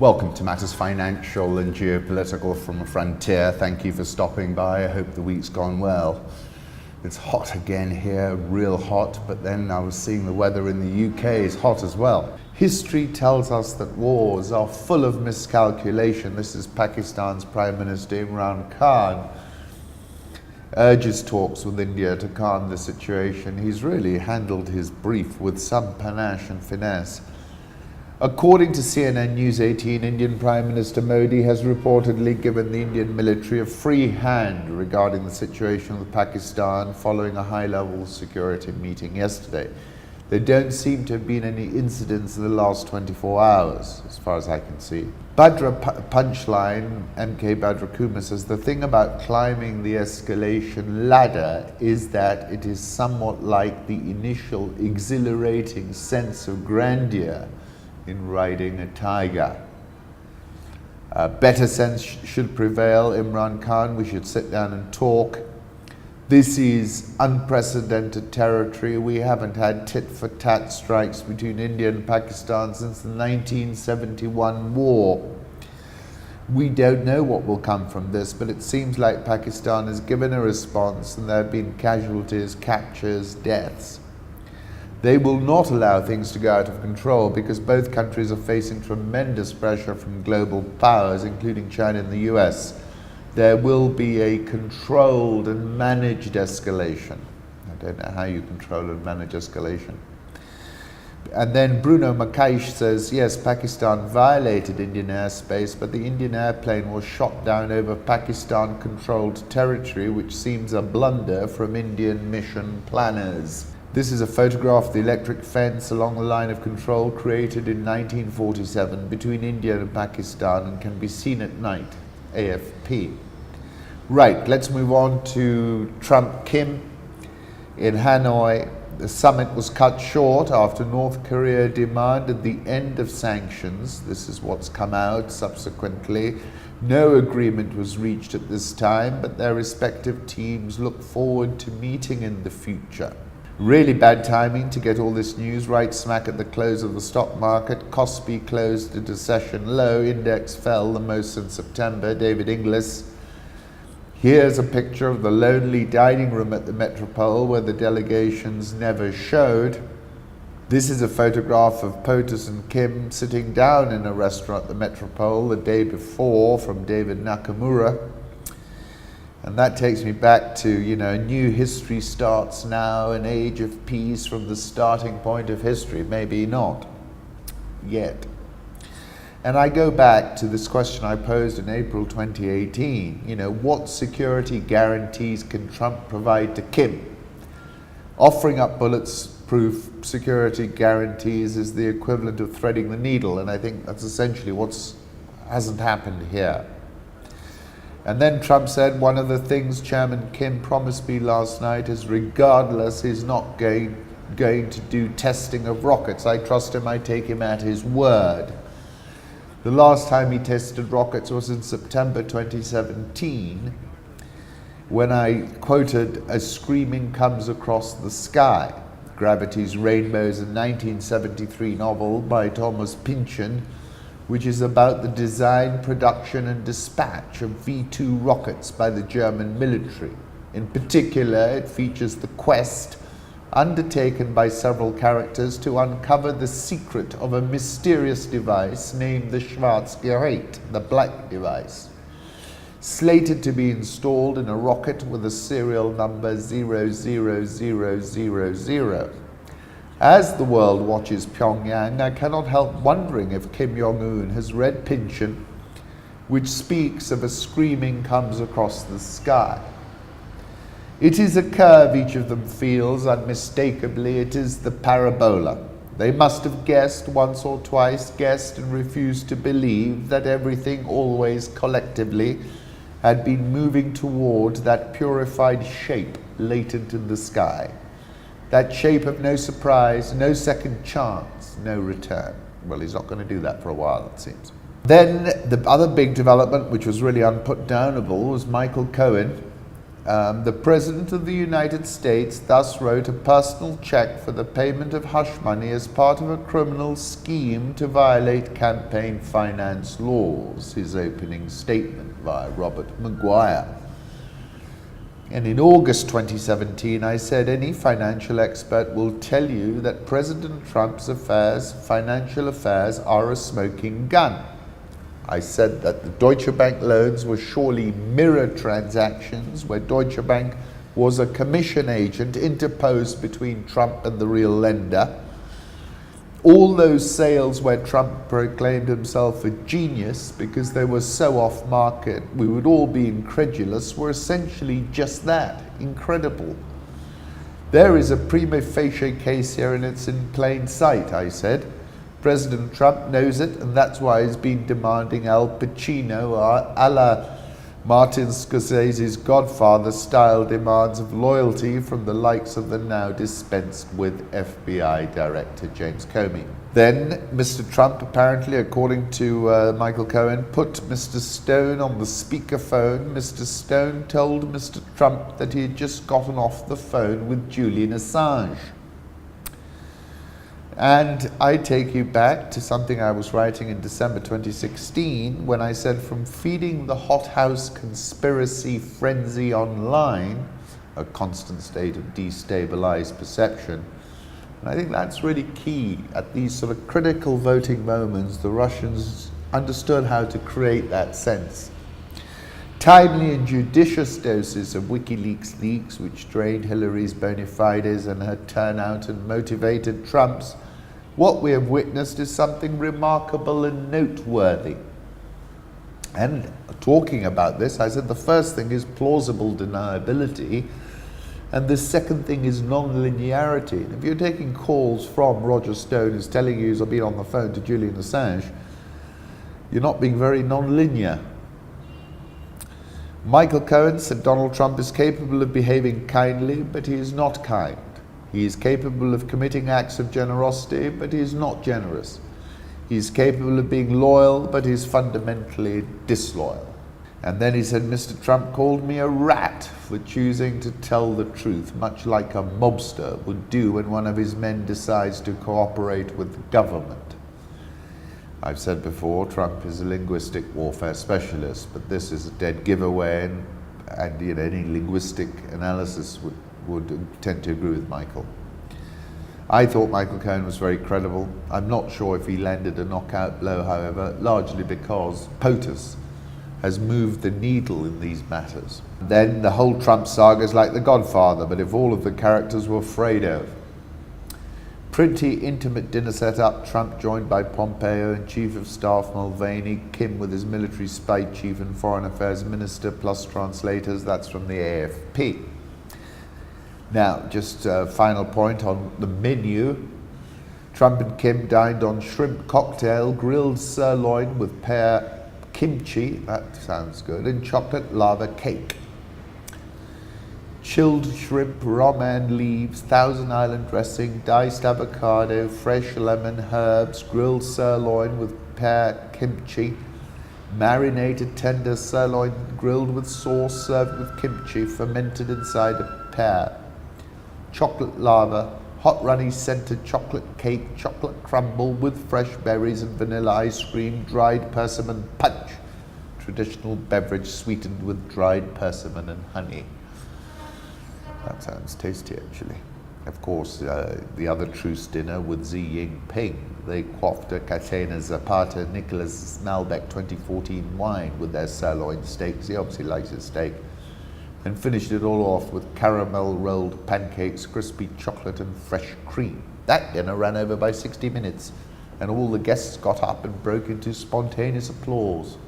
Welcome to Matters Financial and Geopolitical from a Frontier. Thank you for stopping by. I hope the week's gone well. It's hot again here, real hot, but then I was seeing the weather in the UK is hot as well. History tells us that wars are full of miscalculation. This is Pakistan's Prime Minister Imran Khan urges talks with India to calm the situation. He's really handled his brief with some panache and finesse. According to CNN News 18, Indian Prime Minister Modi has reportedly given the Indian military a free hand regarding the situation with Pakistan following a high-level security meeting yesterday. There don't seem to have been any incidents in the last 24 hours, as far as I can see. Badra Punchline, MK Badra Kumar, says the thing about climbing the escalation ladder is that it is somewhat like the initial exhilarating sense of grandeur in riding a tiger. Better sense should prevail, Imran Khan. We should sit down and talk. This is unprecedented territory. We haven't had tit-for-tat strikes between India and Pakistan since the 1971 war. We don't know what will come from this, but it seems like Pakistan has given a response and there have been casualties, captures, deaths. They will not allow things to go out of control because both countries are facing tremendous pressure from global powers, including China and the US. There will be a controlled and managed escalation. I don't know how you control and manage escalation. And then Bruno Makaish says, yes, Pakistan violated Indian airspace, but the Indian airplane was shot down over Pakistan-controlled territory, which seems a blunder from Indian mission planners. This is a photograph of the electric fence along the line of control created in 1947 between India and Pakistan and can be seen at night, AFP. Right, let's move on to Trump-Kim in Hanoi. The summit was cut short after North Korea demanded the end of sanctions. This is what's come out subsequently. No agreement was reached at this time, but their respective teams look forward to meeting in the future. Really bad timing to get all this news right smack at the close of the stock market. Kospi closed at a session low. Index fell the most since September. David Inglis. Here's a picture of the lonely dining room at the Metropole where the delegations never showed. This is a photograph of POTUS and Kim sitting down in a restaurant at the Metropole the day before from David Nakamura. And that takes me back to, a new history starts now, an age of peace from the starting point of history. Maybe not yet. And I go back to this question I posed in April 2018. What security guarantees can Trump provide to Kim? Offering up bulletproof security guarantees is the equivalent of threading the needle. And I think that's essentially hasn't happened here. And then Trump said, one of the things Chairman Kim promised me last night is regardless, he's not going to do testing of rockets. I trust him, I take him at his word. The last time he tested rockets was in September 2017, when I quoted "A Screaming Comes Across the Sky," Gravity's Rainbows, a 1973 novel by Thomas Pynchon, which is about the design, production and dispatch of V-2 rockets by the German military. In particular, it features the quest undertaken by several characters to uncover the secret of a mysterious device named the Schwarzgerät, the black device, slated to be installed in a rocket with a serial number 00000. As the world watches Pyongyang, I cannot help wondering if Kim Jong-un has read Pynchon, which speaks of a screaming comes across the sky. It is a curve each of them feels, unmistakably. It is the parabola. They must have guessed once or twice, guessed and refused to believe that everything always collectively had been moving toward that purified shape latent in the sky. That shape of no surprise, no second chance, no return. Well, he's not going to do that for a while, it seems. Then the other big development, which was really unputdownable, was Michael Cohen The President of the United States thus wrote a personal check for the payment of hush money as part of a criminal scheme to violate campaign finance laws, his opening statement via Robert Maguire. And in August 2017, I said any financial expert will tell you that President Trump's financial affairs are a smoking gun. I said that the Deutsche Bank loans were surely mirror transactions where Deutsche Bank was a commission agent interposed between Trump and the real lender. All those sales where Trump proclaimed himself a genius because they were so off market, we would all be incredulous, were essentially just that, incredible. There is a prima facie case here and it's in plain sight, I said. President Trump knows it, and that's why he's been demanding Al Pacino, a la Martin Scorsese's Godfather-style demands of loyalty from the likes of the now dispensed with FBI Director James Comey. Then Mr. Trump, apparently, according to Michael Cohen, put Mr. Stone on the speakerphone. Mr. Stone told Mr. Trump that he had just gotten off the phone with Julian Assange. And I take you back to something I was writing in December 2016 when I said, from feeding the hothouse conspiracy frenzy online, a constant state of destabilized perception. And I think that's really key. At these sort of critical voting moments, the Russians understood how to create that sense. Timely and judicious doses of WikiLeaks leaks, which drained Hillary's bona fides and her turnout and motivated Trump's. What we have witnessed is something remarkable and noteworthy. And talking about this, I said the first thing is plausible deniability, and the second thing is non-linearity. And if you're taking calls from Roger Stone, who's telling you he's been on the phone to Julian Assange, you're not being very non-linear. Michael Cohen said Donald Trump is capable of behaving kindly, but he is not kind. He is capable of committing acts of generosity, but he is not generous. He is capable of being loyal, but he is fundamentally disloyal. And then he said, Mr. Trump called me a rat for choosing to tell the truth, much like a mobster would do when one of his men decides to cooperate with the government. I've said before, Trump is a linguistic warfare specialist, but this is a dead giveaway, and any linguistic analysis would tend to agree with Michael. I thought Michael Cohen was very credible. I'm not sure if he landed a knockout blow, however, largely because POTUS has moved the needle in these matters. Then the whole Trump saga is like The Godfather, but if all of the characters were Fredo. Pretty intimate dinner set up, Trump joined by Pompeo and Chief of Staff Mulvaney, Kim with his military spy chief and foreign affairs minister, plus translators. That's from the AFP. Now, just a final point on the menu. Trump and Kim dined on shrimp cocktail, grilled sirloin with pear kimchi, that sounds good, and chocolate lava cake. Chilled shrimp, romaine leaves, Thousand Island dressing, diced avocado, fresh lemon, herbs, grilled sirloin with pear kimchi, marinated tender sirloin grilled with sauce, served with kimchi, fermented inside a pear. Chocolate lava, hot runny scented chocolate cake, chocolate crumble with fresh berries and vanilla ice cream, dried persimmon punch, traditional beverage sweetened with dried persimmon and honey. That sounds tasty, actually. Of course, the other truce dinner with Xi Jinping. They quaffed a Catena Zapata Nicholas Malbec 2014 wine with their sirloin steaks. He obviously likes his steak. And finished it all off with caramel rolled pancakes, crispy chocolate and fresh cream. That dinner ran over by 60 minutes, and all the guests got up and broke into spontaneous applause.